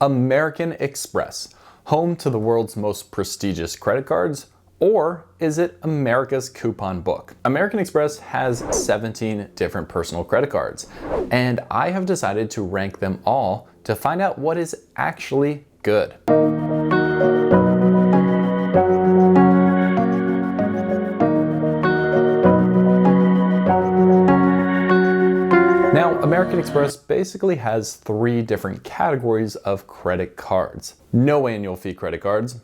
American Express home to the world's most prestigious credit cards, or is it America's coupon book? American Express has 17 different personal credit cards, and I have decided to rank them all to find out what is actually good. Now, American Express basically has three different categories of credit cards: no annual fee credit cards,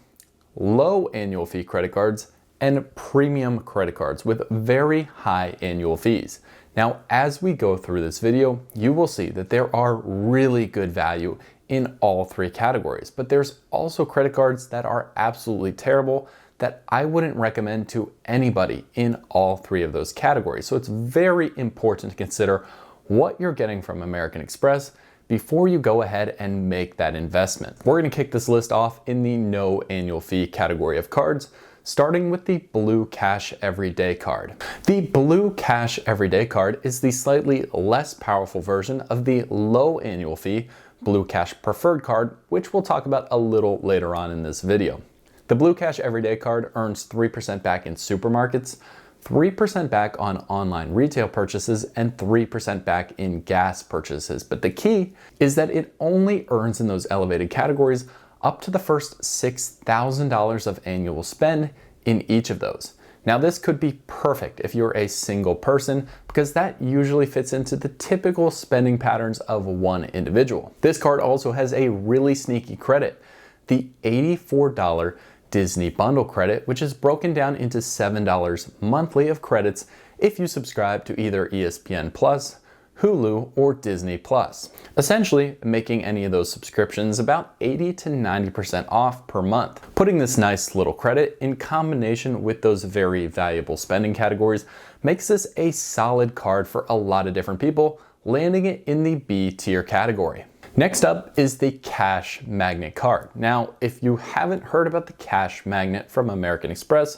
low annual fee credit cards, and premium credit cards with very high annual fees. Now, as we go through this video, you will see that there are really good value in all three categories, but there's also credit cards that are absolutely terrible that I wouldn't recommend to anybody in all three of those categories. So it's very important to consider what you're getting from American Express before you go ahead and make that investment. We're going to kick this list off in the no annual fee category of cards, starting with the Blue Cash Everyday Card. The Blue Cash Everyday Card is the slightly less powerful version of the low annual fee Blue Cash Preferred Card, which we'll talk about a little later on in this video. The Blue Cash Everyday Card earns 3% back in supermarkets, 3% back on online retail purchases, and 3% back in gas purchases. But the key is that it only earns in those elevated categories up to the first $6,000 of annual spend in each of those. Now, this could be perfect if you're a single person, because that usually fits into the typical spending patterns of one individual. This card also has a really sneaky credit, the $84 Disney Bundle credit, which is broken down into $7 monthly of credits if you subscribe to either ESPN Plus, Hulu, or Disney Plus, essentially making any of those subscriptions about 80 to 90% off per month. Putting this nice little credit in combination with those very valuable spending categories makes this a solid card for a lot of different people, landing it in the B tier category. Next up is the Cash Magnet card. Now, if you haven't heard about the Cash Magnet from American Express,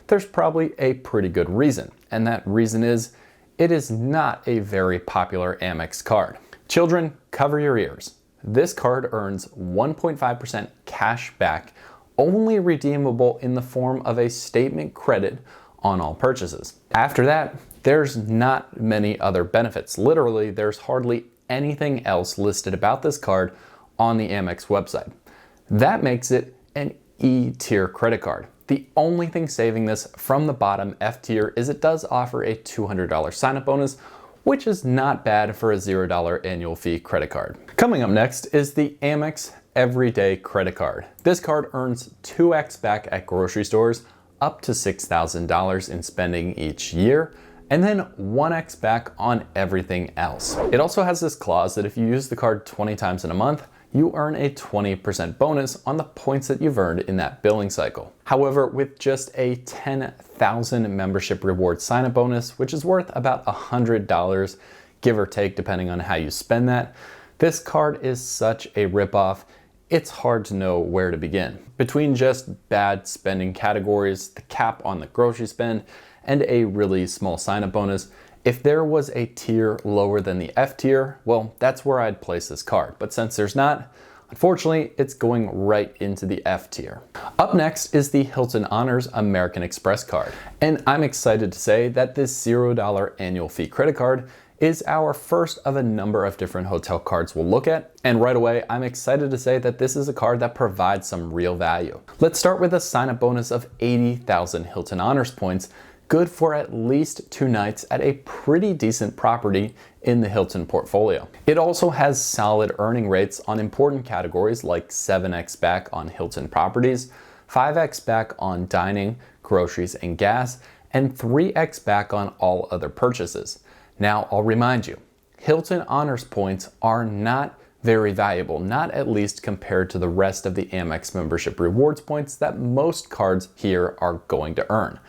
there's probably a pretty good reason, and that reason is it is not a very popular Amex card. Children, cover your ears. This card earns 1.5% cash back, only redeemable in the form of a statement credit on all purchases. After that, there's not many other benefits. Literally, there's hardly anything else listed about this card on the Amex website. That makes it an E tier credit card. The only thing saving this from the bottom F tier is it does offer a $200 sign-up bonus, which is not bad for a $0 annual fee credit card. Coming up next is the Amex Everyday Credit Card. This card earns 2x back at grocery stores, up to $6,000 in spending each year, and then 1x back on everything else. It also has this clause that if you use the card 20 times in a month, you earn a 20% bonus on the points that you've earned in that billing cycle. However, with just a 10,000 membership reward sign-up bonus, which is worth about $100, give or take, depending on how you spend that, this card is such a ripoff, it's hard to know where to begin. Between just bad spending categories, the cap on the grocery spend, and a really small sign-up bonus, if there was a tier lower than the F tier, well, that's where I'd place this card. But since there's not, unfortunately, it's going right into the F tier. Up next is the Hilton Honors American Express card. And I'm excited to say that this $0 annual fee credit card is our first of a number of different hotel cards we'll look at. And right away, I'm excited to say that this is a card that provides some real value. Let's start with a sign-up bonus of 80,000 Hilton Honors points, good for at least 2 nights at a pretty decent property in the Hilton portfolio. It also has solid earning rates on important categories like 7x back on Hilton properties, 5x back on dining, groceries, and gas, and 3x back on all other purchases. Now, I'll remind you, Hilton Honors points are not very valuable, not at least compared to the rest of the Amex membership rewards points that most cards here are going to earn.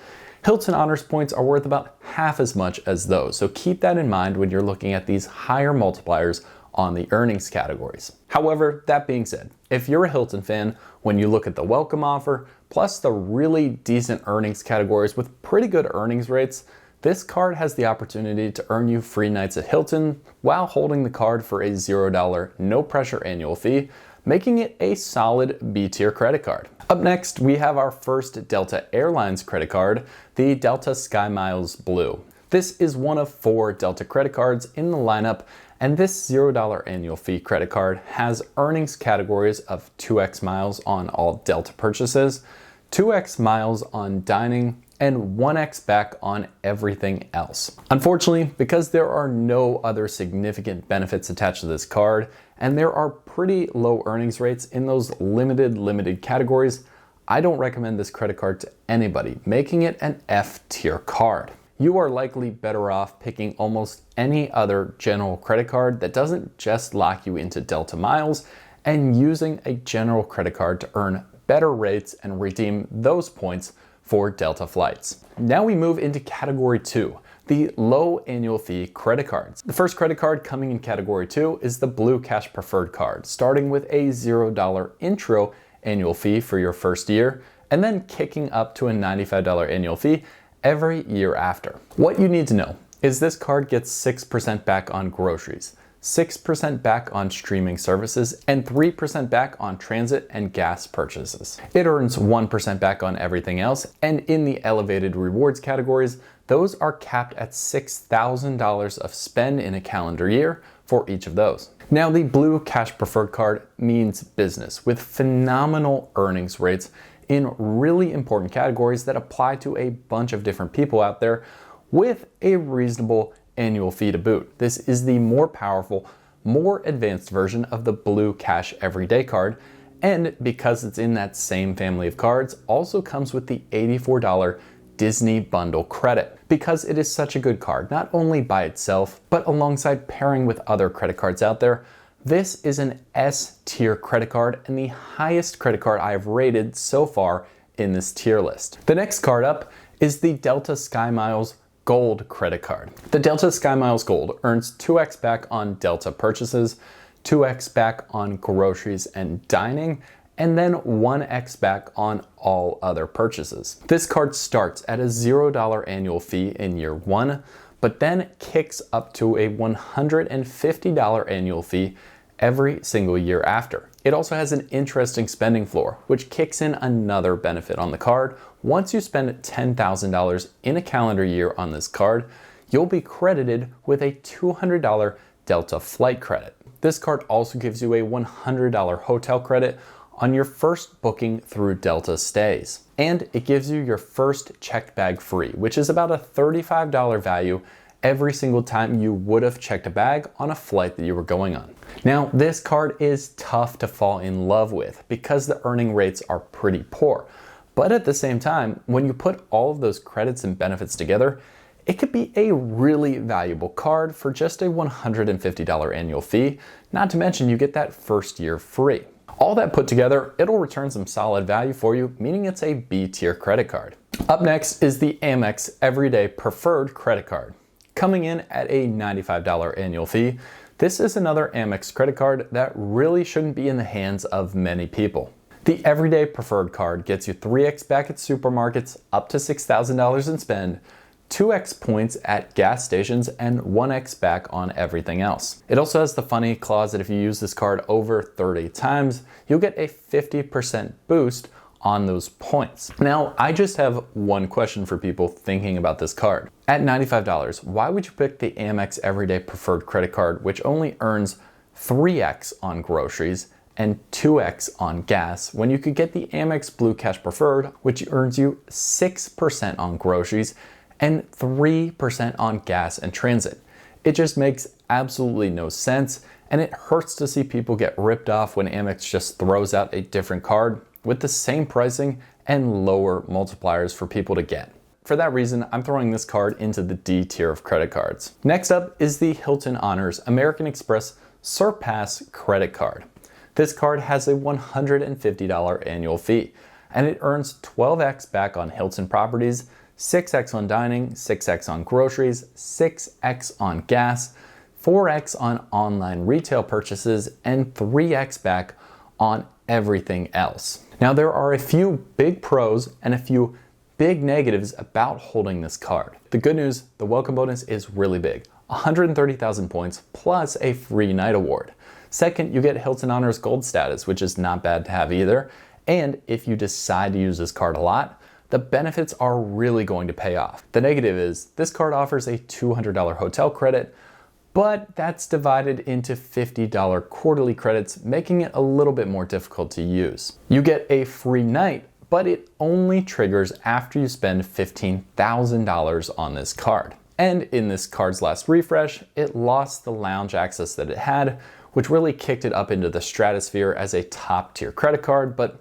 Hilton Honors points are worth about half as much as those, so keep that in mind when you're looking at these higher multipliers on the earnings categories. However, that being said, if you're a Hilton fan, when you look at the welcome offer, plus the really decent earnings categories with pretty good earnings rates, this card has the opportunity to earn you free nights at Hilton while holding the card for a $0 no pressure annual fee, making it a solid B-tier credit card. Up next, we have our first Delta Airlines credit card, the Delta SkyMiles Blue. This is one of 4 Delta credit cards in the lineup, and this $0 annual fee credit card has earnings categories of 2x miles on all Delta purchases, 2x miles on dining, and 1x back on everything else. Unfortunately, because there are no other significant benefits attached to this card, and there are pretty low earnings rates in those limited categories, I don't recommend this credit card to anybody, making it an F-tier card. You are likely better off picking almost any other general credit card that doesn't just lock you into Delta miles and using a general credit card to earn better rates and redeem those points for Delta flights. Now we move into category 2, the low annual fee credit cards. The first credit card coming in category 2 is the Blue Cash Preferred Card, starting with a $0 intro annual fee for your first year, and then kicking up to a $95 annual fee every year after. What you need to know is this card gets 6% back on groceries, 6% back on streaming services, and 3% back on transit and gas purchases. It earns 1% back on everything else, and in the elevated rewards categories, those are capped at $6,000 of spend in a calendar year for each of those. Now, the Blue Cash Preferred Card means business with phenomenal earnings rates in really important categories that apply to a bunch of different people out there with a reasonable annual fee to boot. This is the more powerful, more advanced version of the Blue Cash Everyday Card, and because it's in that same family of cards, also comes with the $84 Disney Bundle credit. Because it is such a good card, not only by itself, but alongside pairing with other credit cards out there, this is an S-tier credit card and the highest credit card I have rated so far in this tier list. The next card up is the Delta SkyMiles Gold credit card. The Delta SkyMiles Gold earns 2x back on Delta purchases, 2x back on groceries and dining, and then 1x back on all other purchases. This card starts at a $0 annual fee in year 1, but then kicks up to a $150 annual fee every single year after. It also has an interesting spending floor, which kicks in another benefit on the card. Once you spend $10,000 in a calendar year on this card, you'll be credited with a $200 Delta flight credit. This card also gives you a $100 hotel credit on your first booking through Delta stays. And it gives you your first checked bag free, which is about a $35 value every single time you would have checked a bag on a flight that you were going on. Now, this card is tough to fall in love with because the earning rates are pretty poor. But at the same time, when you put all of those credits and benefits together, it could be a really valuable card for just a $150 annual fee, not to mention you get that first year free. All that put together, it'll return some solid value for you, meaning it's a B-tier credit card. Up next is the Amex Everyday Preferred Credit Card. Coming in at a $95 annual fee, this is another Amex credit card that really shouldn't be in the hands of many people. The Everyday Preferred Card gets you 3x back at supermarkets, up to $6,000 in spend, 2x points at gas stations, and 1x back on everything else. It also has the funny clause that if you use this card over 30 times, you'll get a 50% boost on those points. Now, I just have one question for people thinking about this card. At $95, why would you pick the Amex Everyday Preferred Credit Card, which only earns 3x on groceries and 2x on gas, when you could get the Amex Blue Cash Preferred, which earns you 6% on groceries and 3% on gas and transit? It just makes absolutely no sense, and it hurts to see people get ripped off when Amex just throws out a different card with the same pricing and lower multipliers for people to get. For that reason, I'm throwing this card into the D tier of credit cards. Next up is the Hilton Honors American Express Surpass Credit Card. This card has a $150 annual fee, and it earns 12x back on Hilton properties, 6x on dining, 6x on groceries, 6x on gas, 4x on online retail purchases, and 3x back on everything else. Now, there are a few big pros and a few big negatives about holding this card. The good news, the welcome bonus is really big, 130,000 points plus a free night award. Second, you get Hilton Honors Gold status, which is not bad to have either. And if you decide to use this card a lot, the benefits are really going to pay off. The negative is this card offers a $200 hotel credit, but that's divided into $50 quarterly credits, making it a little bit more difficult to use. You get a free night, but it only triggers after you spend $15,000 on this card. And in this card's last refresh, it lost the lounge access that it had, which really kicked it up into the stratosphere as a top tier credit card. But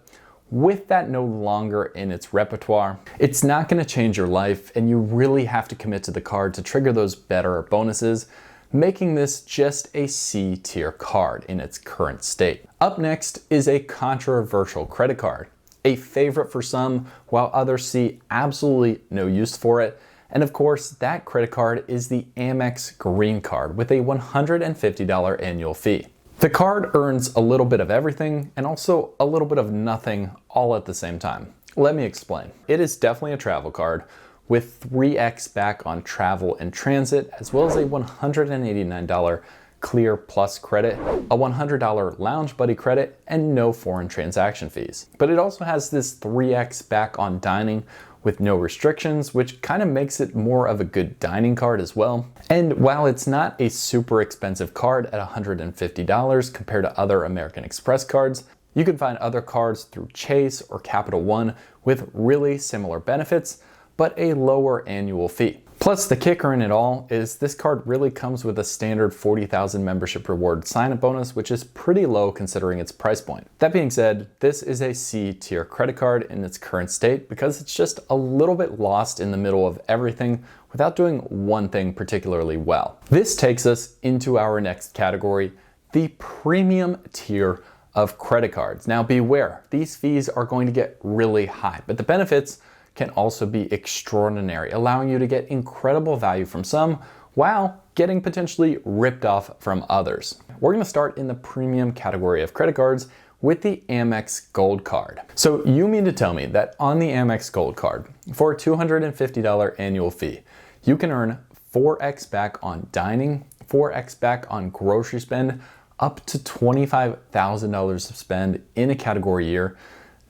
with that no longer in its repertoire, it's not going to change your life, and you really have to commit to the card to trigger those better bonuses, making this just a C tier card in its current state. Up next is a controversial credit card, a favorite for some, while others see absolutely no use for it. And of course, that credit card is the AmEx Green Card with a $150 annual fee. The card earns a little bit of everything and also a little bit of nothing all at the same time. Let me explain. It is definitely a travel card with 3x back on travel and transit, as well as a $189 Clear Plus credit, a $100 Lounge Buddy credit, and no foreign transaction fees. But it also has this 3x back on dining with no restrictions, which kind of makes it more of a good dining card as well. And while it's not a super expensive card at $150 compared to other American Express cards, you can find other cards through Chase or Capital One with really similar benefits, but a lower annual fee. Plus, the kicker in it all is this card really comes with a standard 40,000 membership reward sign-up bonus, which is pretty low considering its price point. That being said, this is a C tier credit card in its current state because it's just a little bit lost in the middle of everything without doing one thing particularly well. This takes us into our next category, the premium tier of credit cards. Now beware, these fees are going to get really high, but the benefits can also be extraordinary, allowing you to get incredible value from some while getting potentially ripped off from others. We're going to start in the premium category of credit cards with the Amex Gold Card. So you mean to tell me that on the Amex Gold Card, for a $250 annual fee, you can earn 4x back on dining, 4x back on grocery spend, up to $25,000 of spend in a category year.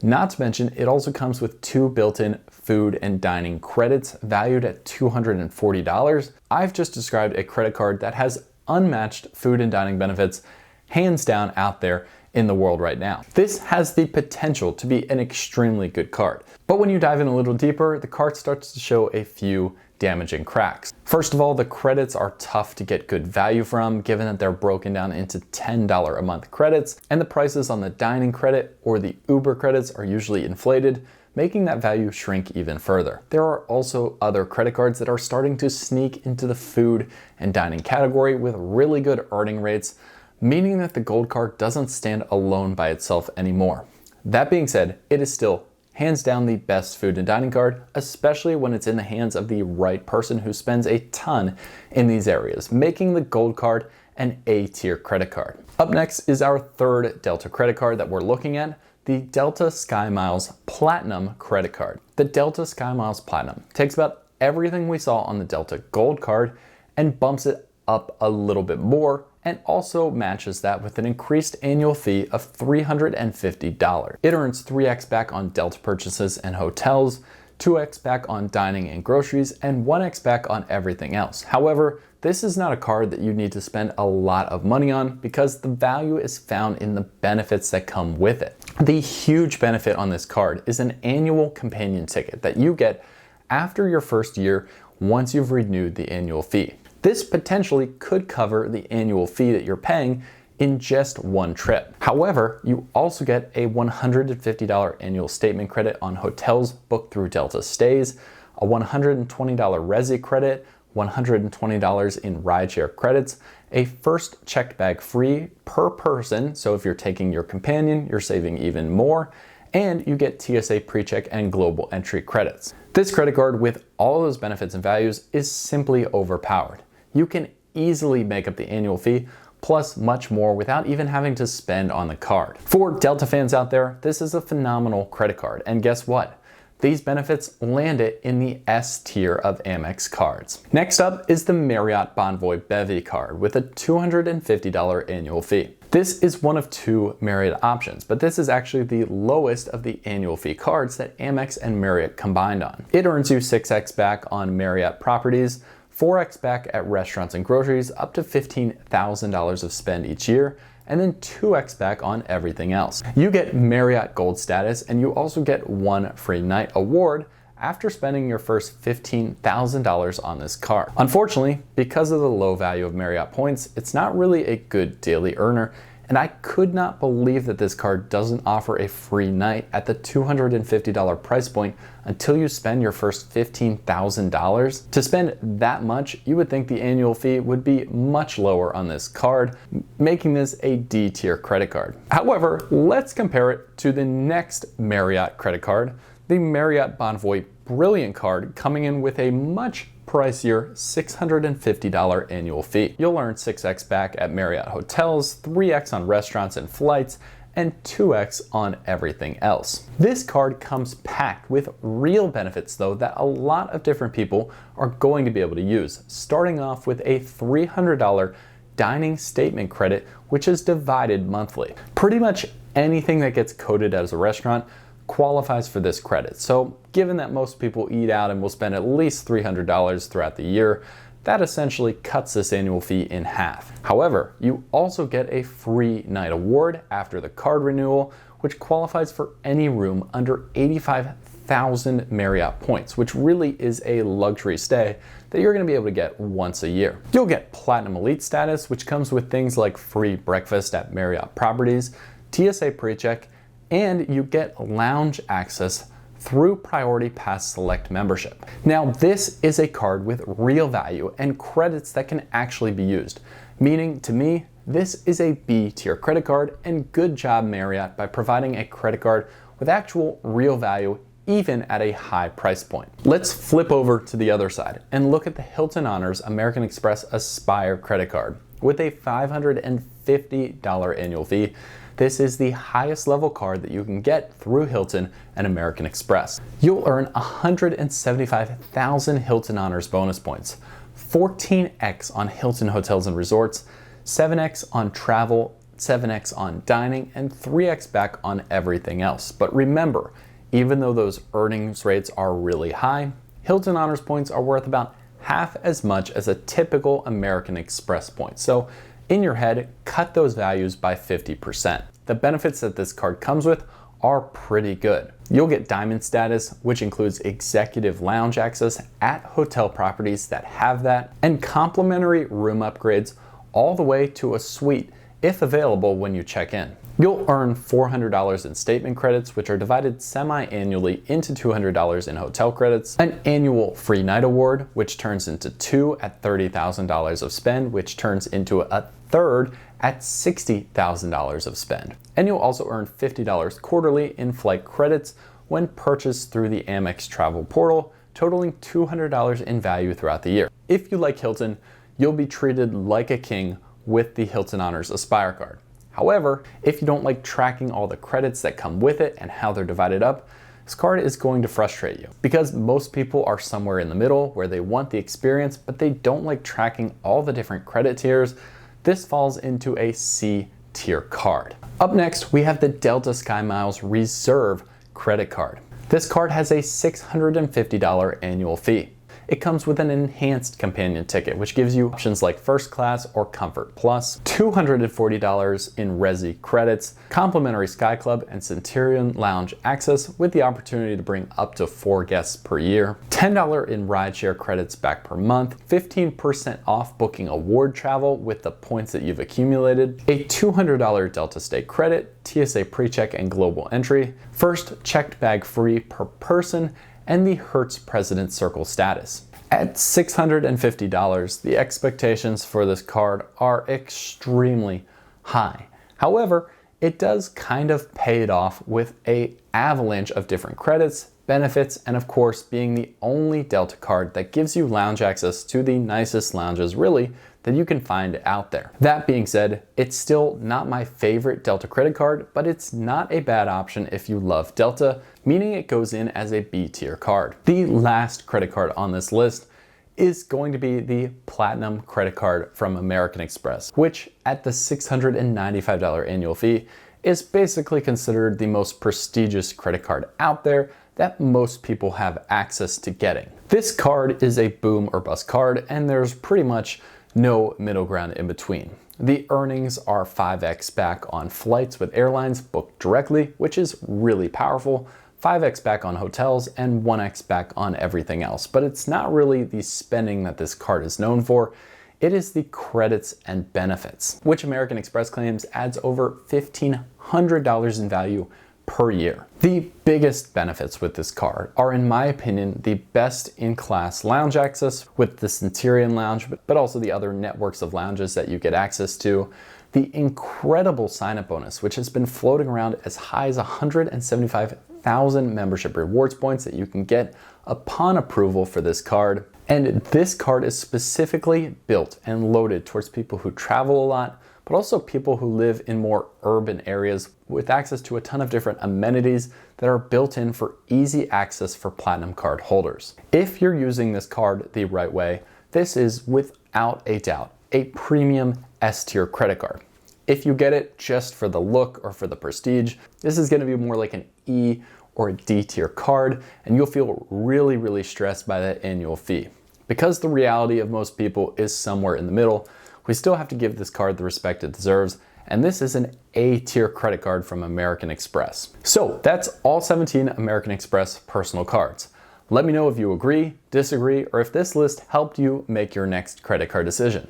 Not to mention, it also comes with 2 built-in food and dining credits valued at $240. I've just described a credit card that has unmatched food and dining benefits, hands down out there in the world right now. This has the potential to be an extremely good card. But when you dive in a little deeper, the card starts to show a few damaging cracks. First of all, the credits are tough to get good value from, given that they're broken down into $10 a month credits, and the prices on the dining credit or the Uber credits are usually inflated, making that value shrink even further. There are also other credit cards that are starting to sneak into the food and dining category with really good earning rates, meaning that the Gold Card doesn't stand alone by itself anymore. That being said, it is still hands down the best food and dining card, especially when it's in the hands of the right person who spends a ton in these areas, making the Gold Card an A-tier credit card. Up next is our third Delta credit card that we're looking at, the Delta SkyMiles Platinum credit card. The Delta SkyMiles Platinum takes about everything we saw on the Delta Gold Card and bumps it up a little bit more, and also matches that with an increased annual fee of $350. It earns 3x back on Delta purchases and hotels, 2x back on dining and groceries, and 1x back on everything else. However, this is not a card that you need to spend a lot of money on because the value is found in the benefits that come with it. The huge benefit on this card is an annual companion ticket that you get after your first year once you've renewed the annual fee. This potentially could cover the annual fee that you're paying in just one trip. However, you also get a $150 annual statement credit on hotels booked through Delta stays, a $120 Resi credit, $120 in rideshare credits, a first checked bag free per person, so if you're taking your companion, you're saving even more, and you get TSA PreCheck and global entry credits. This credit card with all those benefits and values is simply overpowered. You can easily make up the annual fee plus much more without even having to spend on the card. For Delta fans out there, this is a phenomenal credit card, and guess what? these benefits land it in the S tier of Amex cards. Next up is the Marriott Bonvoy Bevy card with a $250 annual fee. This is one of two Marriott options, but this is actually the lowest of the annual fee cards that Amex and Marriott combined on. It earns you 6x back on Marriott properties, 4x back at restaurants and groceries, up to $15,000 of spend each year, and then 2x back on everything else. You get Marriott Gold status, and you also get one free night award after spending your first $15,000 on this card. Unfortunately, because of the low value of Marriott points, it's not really a good daily earner, and I could not believe that this card doesn't offer a free night at the $250 price point until you spend your first $15,000. To spend that much, you would think the annual fee would be much lower on this card, making this a D tier credit card. However, let's compare it to the next Marriott credit card, the Marriott Bonvoy Brilliant card, coming in with a much pricier $650 annual fee. You'll earn 6x back at Marriott hotels, 3x on restaurants and flights, and 2x on everything else. This card comes packed with real benefits though that a lot of different people are going to be able to use, starting off with a $300 dining statement credit, which is divided monthly. Pretty much anything that gets coded as a restaurant qualifies for this credit. So given that most people eat out and will spend at least $300 throughout the year, that essentially cuts this annual fee in half. However, you also get a free night award after the card renewal, which qualifies for any room under 85,000 Marriott points, which really is a luxury stay that you're going to be able to get once a year. You'll get Platinum Elite status, which comes with things like free breakfast at Marriott properties, TSA PreCheck, and you get lounge access through Priority Pass Select membership. Now, this is a card with real value and credits that can actually be used, meaning to me, this is a B tier credit card, and good job Marriott by providing a credit card with actual real value even at a high price point. Let's flip over to the other side and look at the Hilton Honors American Express Aspire credit card with a $550 annual fee. This is the highest level card that you can get through Hilton and American Express. You'll earn 175,000 Hilton Honors bonus points, 14x on Hilton hotels and resorts, 7x on travel, 7x on dining, and 3x back on everything else. But remember, even though those earnings rates are really high, Hilton Honors points are worth about half as much as a typical American Express point. So in your head, cut those values by 50%. The benefits that this card comes with are pretty good. You'll get Diamond status, which includes executive lounge access at hotel properties that have that, and complimentary room upgrades all the way to a suite if available when you check in. You'll earn $400 in statement credits, which are divided semi-annually into $200 in hotel credits, an annual free night award, which turns into 2 at $30,000 of spend, which turns into a third at $60,000 of spend. And you'll also earn $50 quarterly in flight credits when purchased through the Amex travel portal, totaling $200 in value throughout the year. If you like Hilton, you'll be treated like a king with the Hilton Honors Aspire card. However, if you don't like tracking all the credits that come with it and how they're divided up, this card is going to frustrate you because most people are somewhere in the middle where they want the experience, but they don't like tracking all the different credit tiers. This falls into a C tier card. Up next, we have the Delta SkyMiles Reserve credit card. This card has a $650 annual fee. It comes with an enhanced companion ticket, which gives you options like first class or comfort plus, $240 in Resi credits, complimentary Sky Club and Centurion Lounge access with the opportunity to bring up to 4 guests per year, $10 in rideshare credits back per month, 15% off booking award travel with the points that you've accumulated, a $200 Delta Stay credit, TSA PreCheck and global entry, first checked bag free per person, and the Hertz President Circle status. At $650, the expectations for this card are extremely high. However, it does kind of pay it off with an avalanche of different credits, benefits, and of course being the only Delta card that gives you lounge access to the nicest lounges really that you can find out there. That being said, it's still not my favorite Delta credit card, but it's not a bad option if you love Delta, meaning it goes in as a B tier card. The last credit card on this list is going to be the Platinum credit card from American Express, which at the $695 annual fee is basically considered the most prestigious credit card out there that most people have access to getting. This card is a boom or bust card, and there's pretty much no middle ground in between. The earnings are 5x back on flights with airlines booked directly, which is really powerful, 5x back on hotels, and 1x back on everything else. But it's not really the spending that this card is known for. It is the credits and benefits, which American Express claims adds over $1,500 in value per year. The biggest benefits with this card are, in my opinion, the best in-class lounge access with the Centurion Lounge, but also the other networks of lounges that you get access to, the incredible sign-up bonus, which has been floating around as high as 175,000 membership rewards points that you can get upon approval for this card. And this card is specifically built and loaded towards people who travel a lot, but also people who live in more urban areas with access to a ton of different amenities that are built in for easy access for Platinum card holders. If you're using this card the right way, this is without a doubt a premium S-tier credit card. If you get it just for the look or for the prestige, this is going to be more like an E or a D tier card, and you'll feel really, really stressed by that annual fee. Because the reality of most people is somewhere in the middle, we still have to give this card the respect it deserves, and this is an A tier credit card from American Express. So that's all 17 American Express personal cards. Let me know if you agree, disagree, or if this list helped you make your next credit card decision.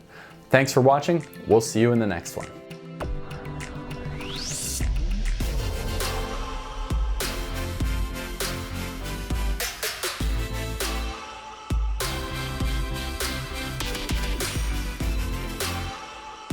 Thanks for watching. We'll see you in the next one.